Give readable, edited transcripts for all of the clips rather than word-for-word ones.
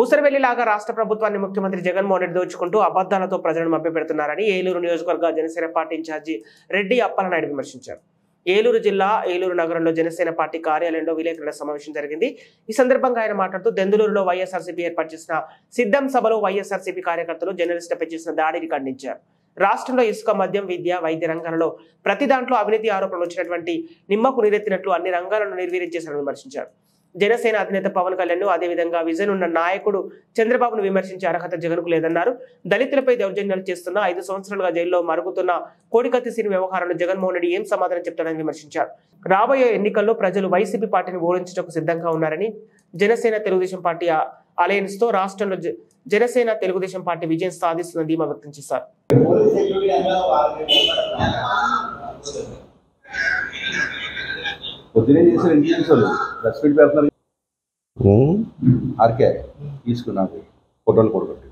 ఊసరవెల్లిలాగా రాష్ట్ర ప్రభుత్వాన్ని ముఖ్యమంత్రి జగన్మోహన్ రెడ్డి దోచుకుంటూ అబద్ధాలతో ప్రజలను మభ్యపెడుతున్నారని ఏలూరు నియోజకవర్గ జనసేన పార్టీ ఇన్ఛార్జి రెడ్డి అప్పలనాయుడు విమర్శించారు. ఏలూరు జిల్లా ఏలూరు నగరంలో జనసేన పార్టీ కార్యాలయంలో విలేకరుల సమావేశం జరిగింది. ఈ సందర్భంగా ఆయన మాట్లాడుతూ దెందులూరులో వైఎస్ఆర్సీపీ ఏర్పాటు చేసిన సిద్ధం సభలో వైఎస్ఆర్సీపీ కార్యకర్తలు జర్నలిస్టులపై చేసిన దాడిని ఖండించారు. రాష్ట్రంలో ఇసుక, మద్యం, విద్య, వైద్య రంగాలలో ప్రతి దాంట్లో అవినీతి ఆరోపణలు వచ్చినటువంటి నిమ్మకు నీరెత్తినట్లు అన్ని రంగాలను నిర్వీర్యం చేశారని విమర్శించారు. జనసేన అధినేత పవన్ కళ్యాణ్ అదేవిధంగా విజన్ ఉన్న నాయకుడు చంద్రబాబును విమర్శించే అర్హత జగన్కు లేదన్నారు. దళితులపై దౌర్జన్యాలు చేస్తున్న 5 సంవత్సరాలుగా జైల్లో మరుగుతున్న కోడికత్తి సీన్ వ్యవహారంలో జగన్మోహన్ రెడ్డి ఏం సమాధానం చెప్తాడని విమర్శించారు. రాబోయే ఎన్నికల్లో ప్రజలు వైసీపీ పార్టీని ఓడించడానికి సిద్ధంగా ఉన్నారని, జనసేన తెలుగుదేశం పార్టీ అలయన్స్ తో రాష్ట్రంలో జనసేన తెలుగుదేశం పార్టీ విజయం సాధిస్తుందని ధీమా వ్యక్తం చేశారు. పొద్దునే చేసిన ఇంటర్వ్యూస్ ప్రెస్ మీట్ పెడుతున్నారు. ఆర్కే తీసుకున్నాను ఫోటోలు కొడుకుంటే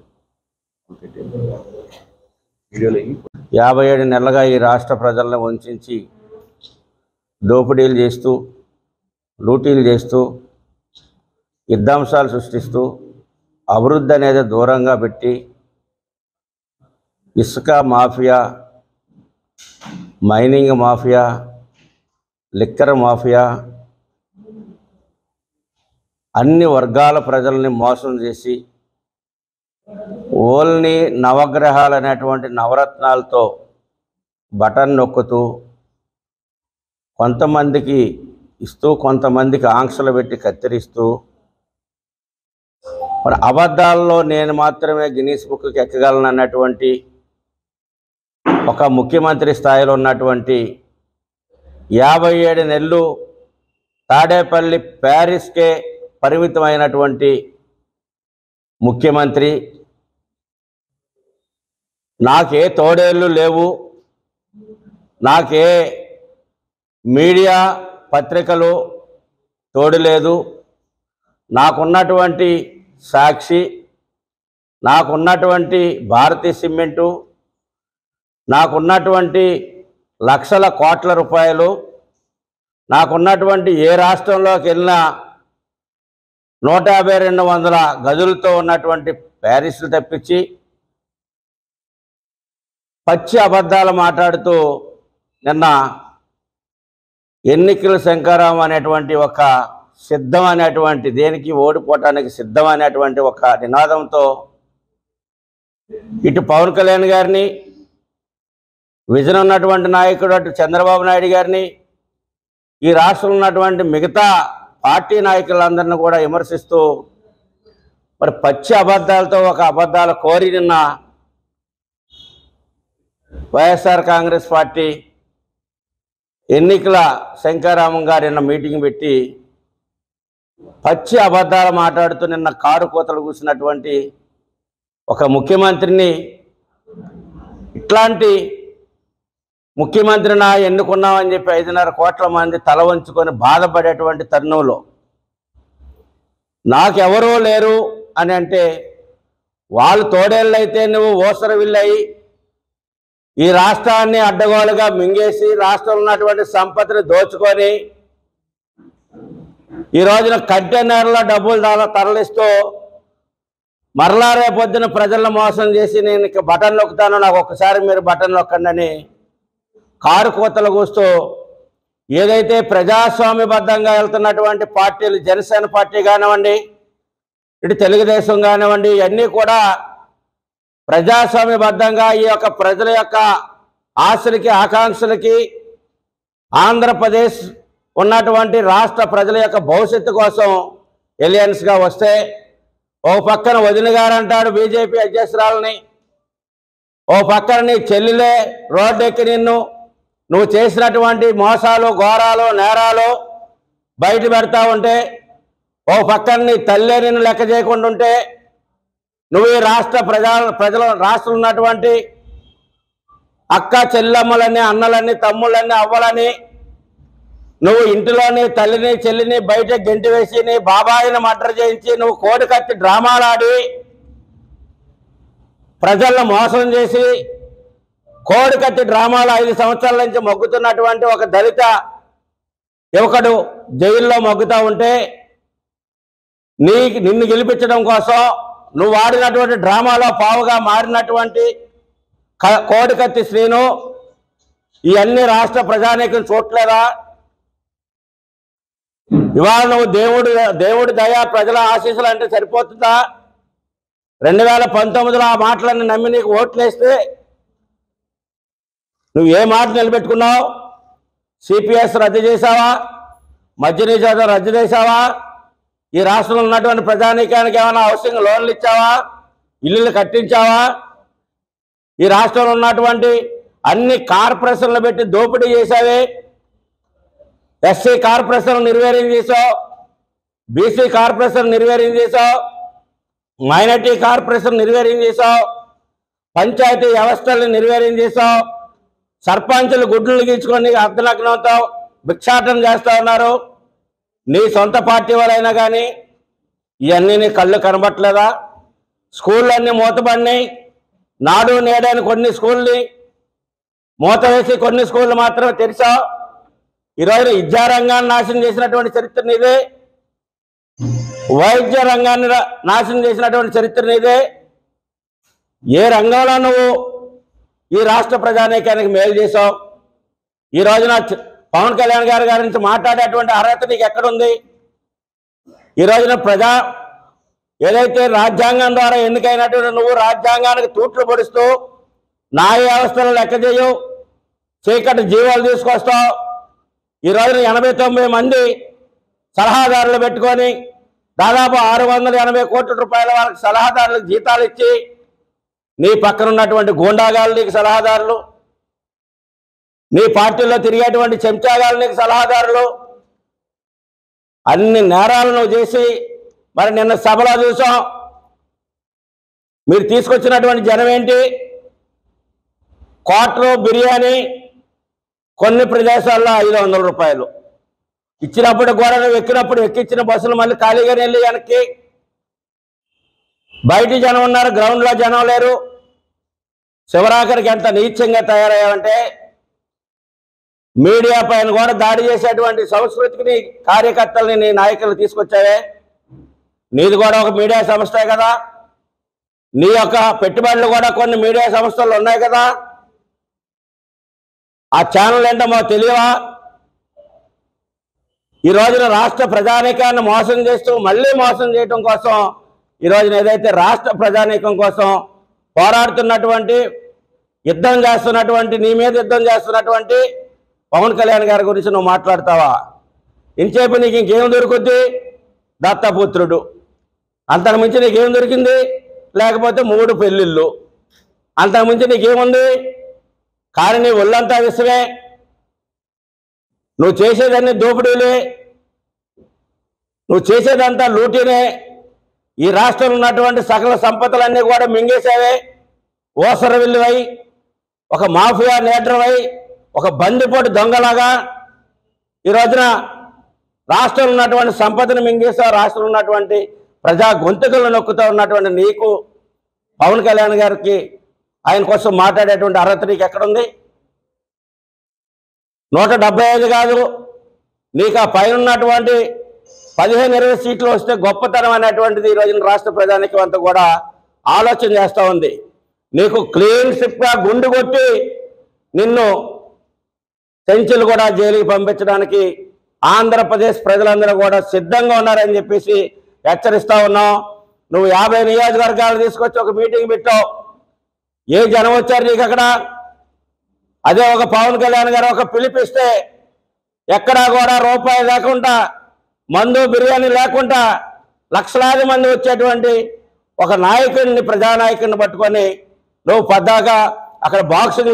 వీడియోలు 57 నెలలుగా ఈ రాష్ట్ర ప్రజలను వంచి దోపిడీలు చేస్తూ, లూటీలు చేస్తూ, యుద్ధాంశాలు సృష్టిస్తూ, అభివృద్ధి అనేది దూరంగా పెట్టి ఇసుక mafia, mining mafia, liquor mafia, అన్ని వర్గాల ప్రజల్ని మోసం చేసి ఓన్లీ నవగ్రహాలు అనేటువంటి నవరత్నాలతో బటన్ నొక్కుతూ కొంతమందికి ఇస్తూ కొంతమందికి ఆంక్షలు పెట్టి కత్తిరిస్తూ, మరి అబద్ధాల్లో నేను మాత్రమే గిన్నీస్ బుక్కి ఎక్కగలను అన్నటువంటి ఒక ముఖ్యమంత్రి స్థాయిలో ఉన్నటువంటి 57 నెలలు తాడేపల్లి ప్యారిస్కే పరిమితమైనటువంటి ముఖ్యమంత్రి, నాకే తోడేళ్ళు లేవు, నాకే మీడియా పత్రికలు తోడు లేదు, నాకున్నటువంటి సాక్షి, నాకున్నటువంటి భారతీయ సిమెంటు, నాకున్నటువంటి లక్షల కోట్ల రూపాయలు, నాకున్నటువంటి ఏ రాష్ట్రంలోకి వెళ్ళినా 150-200 గదులతో ఉన్నటువంటి ప్యారిస్లు తప్పించి పచ్చి అబద్ధాలు మాట్లాడుతూ నిన్న ఎన్నికల శంకరాం అనేటువంటి ఒక సిద్ధం అనేటువంటి దేనికి ఓడిపోవటానికి సిద్ధం అనేటువంటి ఒక నినాదంతో ఇటు పవన్ కళ్యాణ్ గారిని, విజన్ ఉన్నటువంటి నాయకుడు అటు చంద్రబాబు నాయుడు గారిని, ఈ రాష్ట్రంలో ఉన్నటువంటి మిగతా పార్టీ నాయకులందరినీ కూడా విమర్శిస్తూ మరి పచ్చి అబద్ధాలతో ఒక అబద్ధాల కోరి నిన్న వైఎస్ఆర్ కాంగ్రెస్ పార్టీ ఎన్నికల శంకరామం గారు నిన్న మీటింగ్ పెట్టి పచ్చి అబద్ధాలు మాట్లాడుతూ నిన్న కారు కోతలు కూసినటువంటి ఒక ముఖ్యమంత్రిని, ఇట్లాంటి ముఖ్యమంత్రిని ఎన్నుకున్నామని చెప్పి 5.5 కోట్ల మంది తల వంచుకొని బాధపడేటువంటి తరుణంలో నాకెవరూ లేరు అని అంటే, వాళ్ళు తోడేళ్ళైతే నువ్వు ఊసరవిల్లయి ఈ రాష్ట్రాన్ని అడ్డగోలుగా మింగేసి రాష్ట్రంలో ఉన్నటువంటి సంపదను దోచుకొని ఈ రోజున కంటైనర్ల డబ్బులు తరలిస్తూ మరలా రేపొద్దున ప్రజలను మోసం చేసి నేను ఇక బటన్ నొక్కుతాను, నాకు ఒక్కసారి మీరు బటన్ నొక్కండి అని కారు కోతలు కూస్తూ ఏదైతే ప్రజాస్వామ్యబద్ధంగా వెళ్తున్నటువంటి పార్టీలు, జనసేన పార్టీ కానివ్వండి, ఇటు తెలుగుదేశం కానివ్వండి, ఇవన్నీ కూడా ప్రజాస్వామ్యబద్ధంగా ఈ యొక్క ప్రజల యొక్క ఆశలకి, ఆకాంక్షలకి, ఆంధ్రప్రదేశ్ ఉన్నటువంటి రాష్ట్ర ప్రజల యొక్క భవిష్యత్తు కోసం ఎలియన్స్గా వస్తే, ఓ పక్కన వదిన గారు అంటాడు బీజేపీ అధ్యక్షురాలని, ఓ పక్కన నీ చెల్లెలే రోడ్డెక్కి నువ్వు చేసినటువంటి మోసాలు, ఘోరాలు, నేరాలు బయట పెడతా ఉంటే, ఓ పక్కన నీ తల్లే నిన్ను లెక్క చేయకుండా ఉంటే, నువ్వు ఈ ప్రజల రాష్ట్రంలో ఉన్నటువంటి అక్క చెల్లెమ్మలని, అన్నలని, తమ్ముళ్ళని, అవ్వలని నువ్వు ఇంటిలోని తల్లిని, చెల్లిని బయట గెంటి వేసి నీ బాబాయిని మర్డర్ చేయించి నువ్వు కోడికత్తి డ్రామాలాడి ప్రజలను మోసం చేసి కోడికత్తి డ్రామాలు 5 సంవత్సరాల నుంచి మొగ్గుతున్నటువంటి ఒక దళిత యువకుడు జైల్లో మొగ్గుతూ ఉంటే నిన్ను గెలిపించడం కోసం నువ్వు ఆడినటువంటి డ్రామాలో పావుగా మారినటువంటి కోడికత్తి శ్రీను ఇవన్నీ రాష్ట్ర ప్రజానీకం చూడలేదా? ఇవాళ నువ్వు దేవుడి దయ ప్రజల ఆశీస్సులు అంటే సరిపోతుందా? 2019లో ఆ మాటలన్నీ నమ్మి నీకు ఓట్లేస్తే నువ్వు ఏ మాట నిలబెట్టుకున్నావు? సిపిఎస్ రద్దు చేసావా? మద్య నిషేధం రద్దు చేసావా? ఈ రాష్ట్రంలో ఉన్నటువంటి ప్రజానీకానికి ఏమైనా హౌసింగ్ లోన్లు ఇచ్చావా? ఇల్లులు కట్టించావా? ఈ రాష్ట్రంలో ఉన్నటువంటి అన్ని కార్పొరేషన్లు పెట్టి దోపిడీ చేశావే. ఎస్సీ కార్పొరేషన్ నిర్వీర్యం చేసావు, బీసీ కార్పొరేషన్ నిర్వీర్యం చేసావు, మైనార్టీ కార్పొరేషన్ నిర్వీర్యం చేసావు, పంచాయతీ వ్యవస్థల్ని నిర్వీర్యం చేసావు, సర్పంచులు గుడ్లు గీచుకొని అర్ధనగ్నంతో భిక్షాటన చేస్తూ ఉన్నారు. నీ సొంత పార్టీ వాళ్ళైనా కానీ ఇవన్నీ నీ కళ్ళు కనబట్టలేదా? స్కూళ్ళన్నీ మూతబడినాయి. నాడు నేడని కొన్ని స్కూల్ని మూత వేసి కొన్ని స్కూళ్ళు మాత్రమే తెరిచావు. ఈరోజు విద్యారంగాన్ని నాశనం చేసినటువంటి చరిత్ర నీదే, వైద్య రంగాన్ని నాశనం చేసినటువంటి చరిత్ర నీదే. ఏ రంగంలో నువ్వు ఈ రాష్ట్ర ప్రజానీకానికి మేలు చేసావు? ఈ రోజున పవన్ కళ్యాణ్ గారి గురించి మాట్లాడేటువంటి అర్హత నీకు ఎక్కడుంది? ఈ రోజున ఏదైతే రాజ్యాంగం ద్వారా ఎన్నికైనటువంటి నువ్వు రాజ్యాంగానికి తూట్లు పొడుస్తూ న్యాయ వ్యవస్థను లెక్క చేయవు, చీకటి జీవాలు తీసుకొస్తావు. ఈ రోజున 89 మంది సలహాదారులు పెట్టుకొని దాదాపు 680 కోట్ల రూపాయల వాళ్ళకి సలహాదారులకు జీతాలు ఇచ్చి నీ పక్కన ఉన్నటువంటి గూండాగాళ్ళు నీకు సలహాదారులు, నీ పార్టీలో తిరిగేటువంటి చెంచాగాళ్ళు నీకు సలహాదారులు, అన్ని నేరాలు నువ్వు చేసి మరి నిన్న సభలో చూసాం. మీరు తీసుకొచ్చినటువంటి జనం ఏంటి? క్వార్టర్ బిర్యానీ కొన్ని ప్రదేశాల్లో 500 రూపాయలు ఇచ్చినప్పుడు కూడా నువ్వు ఎక్కినప్పుడు ఎక్కించిన బస్సులు మళ్ళీ ఖాళీగానే వెళ్ళి వెనక్కి. బయట జనం ఉన్నారు, గ్రౌండ్లో జనం లేరు. శివరాఖరికి ఎంత నీచంగా తయారయ్యావంటే మీడియా పైన కూడా దాడి చేసేటువంటి సంస్కృతికి కార్యకర్తల్ని నీ నాయకులు తీసుకొచ్చావే. నీది కూడా ఒక మీడియా సంస్థే కదా, నీ యొక్క పెట్టుబడులు కూడా కొన్ని మీడియా సంస్థలు ఉన్నాయి కదా. ఆ ఛానల్ ఏంటో మాకు తెలియవా? ఈ రోజున రాష్ట్ర ప్రజానీకాన్ని మోసం చేస్తూ మళ్ళీ మోసం చేయడం కోసం ఈ రోజున ఏదైతే రాష్ట్ర ప్రజానీకం కోసం పోరాడుతున్నటువంటి యుద్ధం చేస్తున్నటువంటి నీ మీద యుద్ధం చేస్తున్నటువంటి పవన్ కళ్యాణ్ గారి గురించి నువ్వు మాట్లాడతావా? ఇంచేపు నీకు ఇంకేం దొరుకుద్ది? దత్తపుత్రుడు, అంతకుమించి నీకేం దొరికింది? లేకపోతే 3 పెళ్ళిళ్ళు, అంతకుమించి నీకేముంది? కానీ నీ ఒళ్ళంతా విషమే, నువ్వు చేసేదాన్ని దోపిడీలే, నువ్వు చేసేదంతా లూటీనే. ఈ రాష్ట్రంలో ఉన్నటువంటి సకల సంపదలన్నీ కూడా మింగేసావే. ఓసర విల్లువై, ఒక మాఫియా నేటర్వై, ఒక బందిపోటు దొంగలాగా ఈ రోజున రాష్ట్రంలో ఉన్నటువంటి సంపదను మింగేసావు. రాష్ట్రంలో ఉన్నటువంటి ప్రజా గొంతుకలను నొక్కుతూ ఉన్నటువంటి నీకు పవన్ కళ్యాణ్ గారికి ఆయన కోసం మాట్లాడేటువంటి అర్హత నీకు ఎక్కడుంది? 175 కాదు, నీకు ఆ పైన ఉన్నటువంటి 15-20 సీట్లు వస్తే గొప్పతనం అనేటువంటిది ఈ రోజున రాష్ట్ర ప్రజానీకం అంతా కూడా ఆలోచన చేస్తూ ఉంది. నీకు క్లీన్ స్లిప్గా గుండు కొట్టి నిన్ను సెంచులు కూడా జైలుకి పంపించడానికి ఆంధ్రప్రదేశ్ ప్రజలందరూ కూడా సిద్ధంగా ఉన్నారని చెప్పేసి హెచ్చరిస్తూ ఉన్నాం. నువ్వు 50 నియోజకవర్గాలు తీసుకొచ్చి ఒక మీటింగ్ పెట్టావు. ఏ జనం వచ్చారు నీకు అక్కడ? అదే ఒక పవన్ కళ్యాణ్ గారు ఒక పిలిపిస్తే ఎక్కడా కూడా రూపాయి లేకుండా, మందు బిర్యానీ లేకుండా లక్షలాది మంది వచ్చేటువంటి ఒక నాయకుడిని, ప్రజానాయకుడిని పట్టుకొని నువ్వు పద్దాక అక్కడ బాక్స్